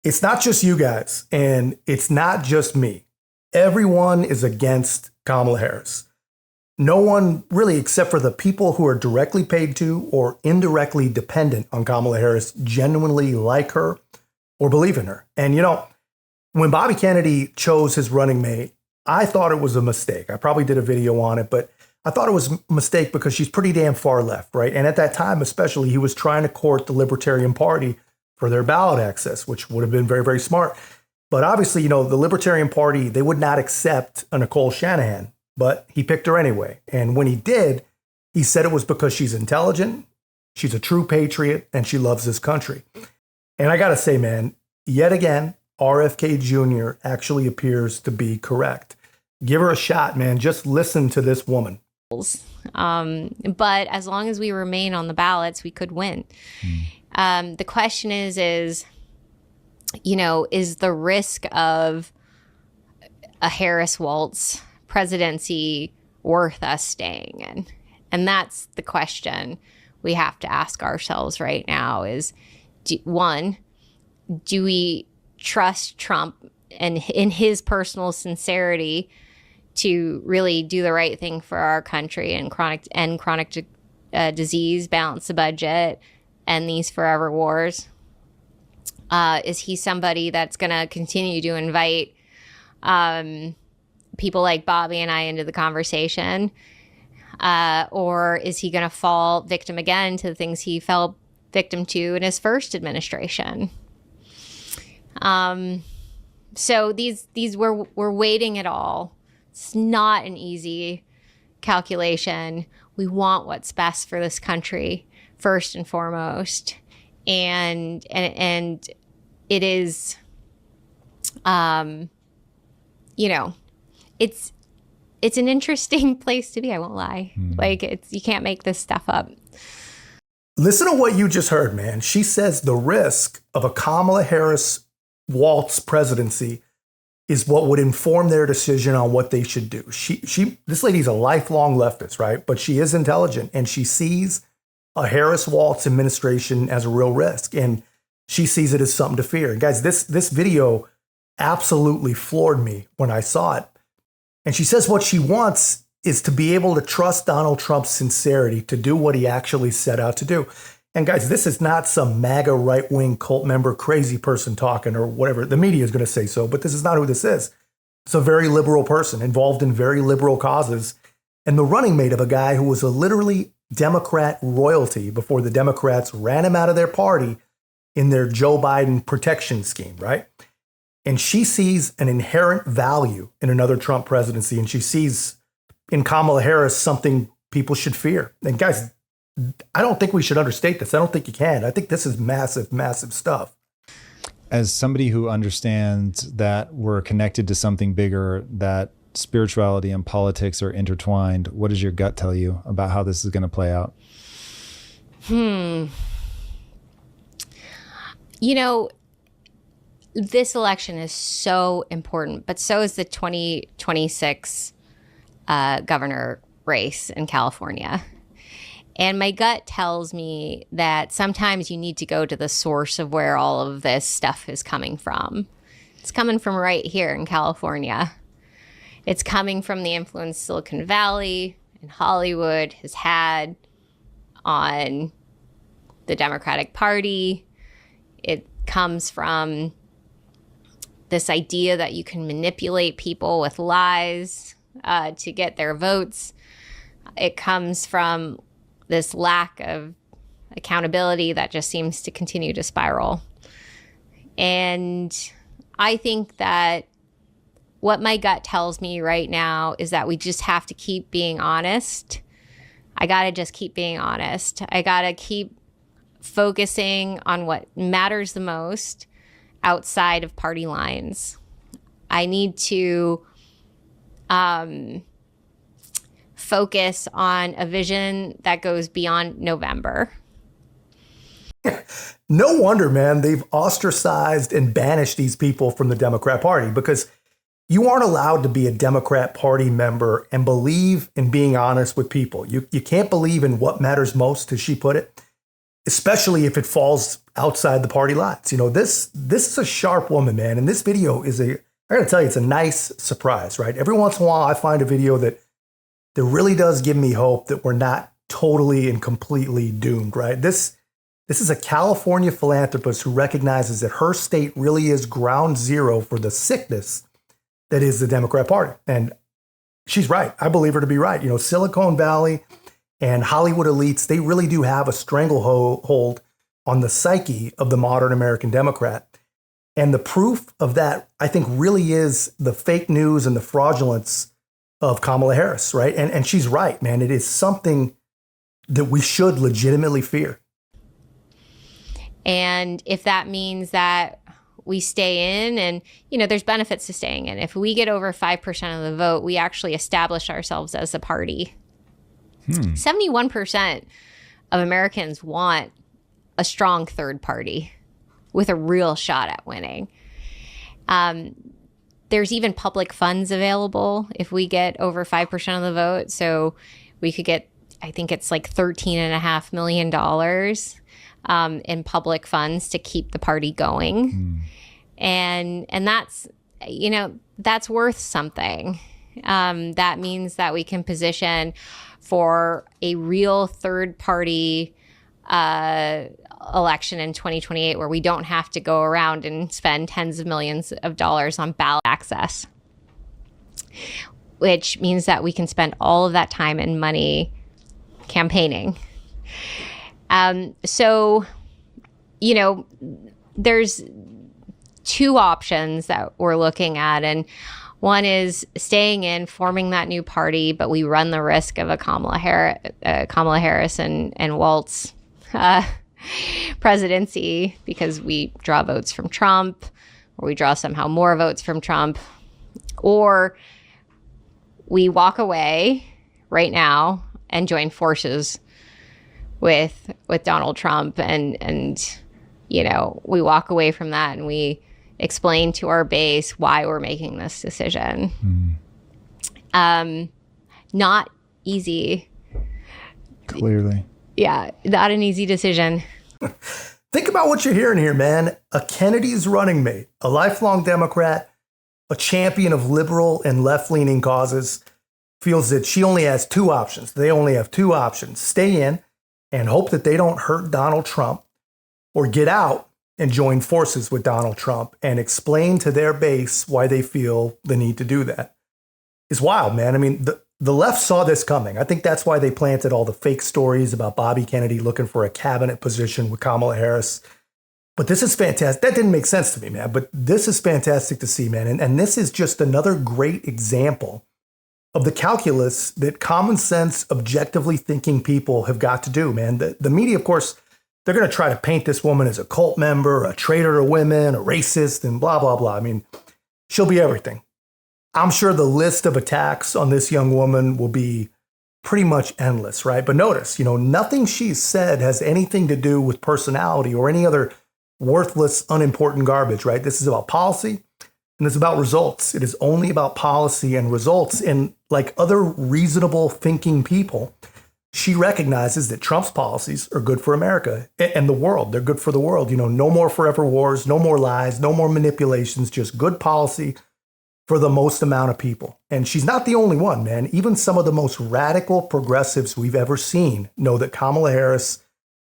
It's not just you guys, and it's not just me. Everyone is against Kamala Harris. No one really, except for the people who are directly paid to or indirectly dependent on Kamala Harris, genuinely like her or believe in her. And, when Bobby Kennedy chose his running mate, I thought it was a mistake. I probably did a video on it, but I thought it was a mistake because she's pretty damn far left, right? And at that time, especially, he was trying to court the Libertarian Party for their ballot access, which would have been very, very smart. But obviously, the Libertarian Party, they would not accept a Nicole Shanahan, but he picked her anyway. And when he did, he said it was because she's intelligent, she's a true patriot, and she loves this country. And I got to say, man, yet again, RFK Jr. actually appears to be correct. Give her a shot, man. Just listen to this woman. But as long as we remain on the ballots, we could win. The question is, is the risk of a Harris-Waltz presidency worth us staying in? And that's the question we have to ask ourselves right now is, do we trust Trump and in his personal sincerity to really do the right thing for our country and chronic disease, balance the budget, end these forever wars? Is he somebody that's going to continue to invite people like Bobby and I into the conversation? Or is he going to fall victim again to the things he fell victim to in his first administration? So we're weighting it all. It's not an easy calculation. We want what's best for this country first and foremost. And it is, it's an interesting place to be. I won't lie. You can't make this stuff up. Listen to what you just heard, man. She says the risk of a Kamala Harris-Waltz presidency is what would inform their decision on what they should do. This lady's a lifelong leftist, right? But she is intelligent, and she sees a Harris-Waltz administration as a real risk, and she sees it as something to fear. And guys, this video absolutely floored me when I saw it. And she says what she wants is to be able to trust Donald Trump's sincerity to do what he actually set out to do. And guys, this is not some MAGA right-wing cult member crazy person talking or whatever. The media is going to say so, but this is not who this is. It's a very liberal person involved in very liberal causes and the running mate of a guy who was a literally Democrat royalty before the Democrats ran him out of their party in their Joe Biden protection scheme, right? And she sees an inherent value in another Trump presidency, and she sees in Kamala Harris something people should fear. And guys, I don't think we should understate this. I don't think you can. I think this is massive, massive stuff. As somebody who understands that we're connected to something bigger, that spirituality and politics are intertwined, what does your gut tell you about how this is going to play out? This election is so important, but so is the 2026 governor race in California. And my gut tells me that sometimes you need to go to the source of where all of this stuff is coming from. It's coming from right here in California. It's coming from the influence Silicon Valley and Hollywood has had on the Democratic Party. It comes from this idea that you can manipulate people with lies to get their votes. It comes from this lack of accountability that just seems to continue to spiral. And I think that what my gut tells me right now is that we just have to keep being honest. I got to just keep being honest. I got to keep focusing on what matters the most outside of party lines. I need to focus on a vision that goes beyond November. No wonder, man, they've ostracized and banished these people from the Democrat Party because you aren't allowed to be a Democrat Party member and believe in being honest with people. You can't believe in what matters most, as she put it, especially if it falls outside the party lines. This is a sharp woman, man. And this video I gotta tell you, it's a nice surprise, right? Every once in a while, I find a video that really does give me hope that we're not totally and completely doomed, right? This is a California philanthropist who recognizes that her state really is ground zero for the sickness that is the Democrat Party. And she's right. I believe her to be right. Silicon Valley and Hollywood elites, they really do have a stranglehold on the psyche of the modern American Democrat. And the proof of that, I think, really is the fake news and the fraudulence of Kamala Harris, right? And she's right, man. It is something that we should legitimately fear. And if that means that we stay in, and, there's benefits to staying in. If we get over 5% of the vote, we actually establish ourselves as a party. 71% of Americans want a strong third party with a real shot at winning. There's even public funds available if we get over 5% of the vote. So we could get, I think it's like $13.5 million in public funds to keep the party going. And that's, that's worth something. That means that we can position for a real third party election in 2028 where we don't have to go around and spend tens of millions of dollars on ballot access, which means that we can spend all of that time and money campaigning. So, there's two options that we're looking at. And one is staying in, forming that new party, but we run the risk of a Kamala Harris and Waltz presidency because we draw votes from Trump, or we draw somehow more votes from Trump, or we walk away right now and join forces with Donald Trump, and we walk away from that and we explain to our base why we're making this decision. Not easy. Clearly. Yeah, not an easy decision. Think about what you're hearing here, man. A Kennedy's running mate, a lifelong Democrat, a champion of liberal and left-leaning causes, feels that she only has two options. They only have two options: stay in and hope that they don't hurt Donald Trump, or get out and join forces with Donald Trump and explain to their base why they feel the need to do that. It's wild, man. I mean, the left saw this coming. I think that's why they planted all the fake stories about Bobby Kennedy looking for a cabinet position with Kamala Harris. But this is fantastic. That didn't make sense to me, man. But this is fantastic to see, man. And this is just another great example of the calculus that common sense, objectively thinking people have got to do, man. The media, of course, they're going to try to paint this woman as a cult member, a traitor to women, a racist, and blah, blah, blah. I mean, she'll be everything. I'm sure the list of attacks on this young woman will be pretty much endless, right? But notice, nothing she's said has anything to do with personality or any other worthless, unimportant garbage, right? This is about policy and it's about results. It is only about policy and results. And like other reasonable thinking people, she recognizes that Trump's policies are good for America and the world. They're good for the world. No more forever wars, no more lies, no more manipulations, just good policy for the most amount of people. And she's not the only one, man. Even some of the most radical progressives we've ever seen know that Kamala Harris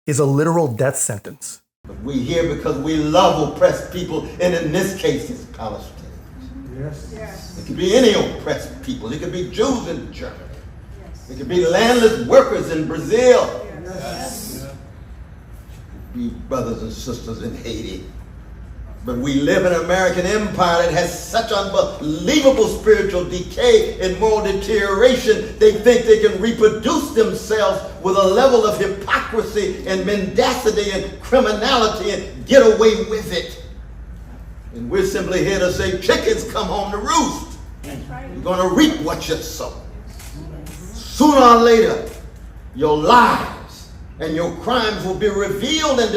is a literal death sentence. We're here because we love oppressed people, and in this case, it's Palestinians. Yes. It could be any oppressed people. It could be Jews in Germany. Yes. It could be landless workers in Brazil. Yes. It could be brothers and sisters in Haiti. But we live in an American empire that has such unbelievable spiritual decay and moral deterioration, they think they can reproduce themselves with a level of hypocrisy and mendacity and criminality and get away with it. And we're simply here to say, chickens come home to roost. That's right. You're going to reap what you sow. Sooner or later, your lies and your crimes will be revealed and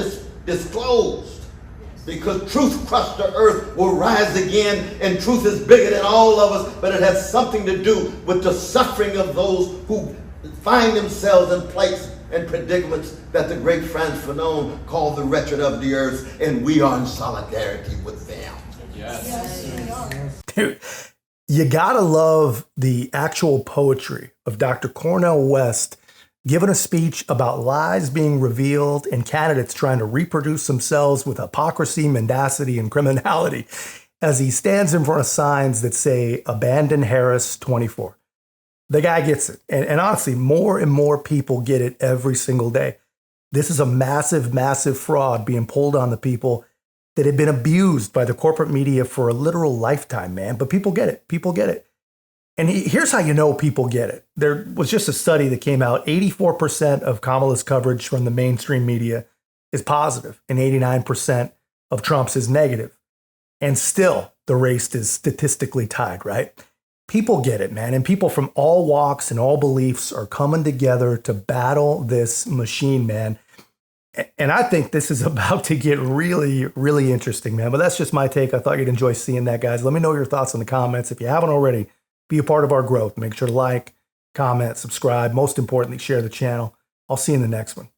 disclosed. Because truth crushed the earth will rise again, and truth is bigger than all of us, but it has something to do with the suffering of those who find themselves in and predicaments that the great Frantz Fanon called the wretched of the earth, and we are in solidarity with them. Yes. Dude, you gotta love the actual poetry of Dr. Cornel West giving a speech about lies being revealed and candidates trying to reproduce themselves with hypocrisy, mendacity, and criminality as he stands in front of signs that say, "Abandon Harris 24." The guy gets it. And honestly, more and more people get it every single day. This is a massive, massive fraud being pulled on the people that have been abused by the corporate media for a literal lifetime, man. But people get it. People get it. And here's how you know people get it. There was just a study that came out. 84% of Kamala's coverage from the mainstream media is positive, and 89% of Trump's is negative. And still, the race is statistically tied, right? People get it, man. And people from all walks and all beliefs are coming together to battle this machine, man. And I think this is about to get really, really interesting, man. But that's just my take. I thought you'd enjoy seeing that, guys. Let me know your thoughts in the comments. If you haven't already, be a part of our growth. Make sure to like, comment, subscribe. Most importantly, share the channel. I'll see you in the next one.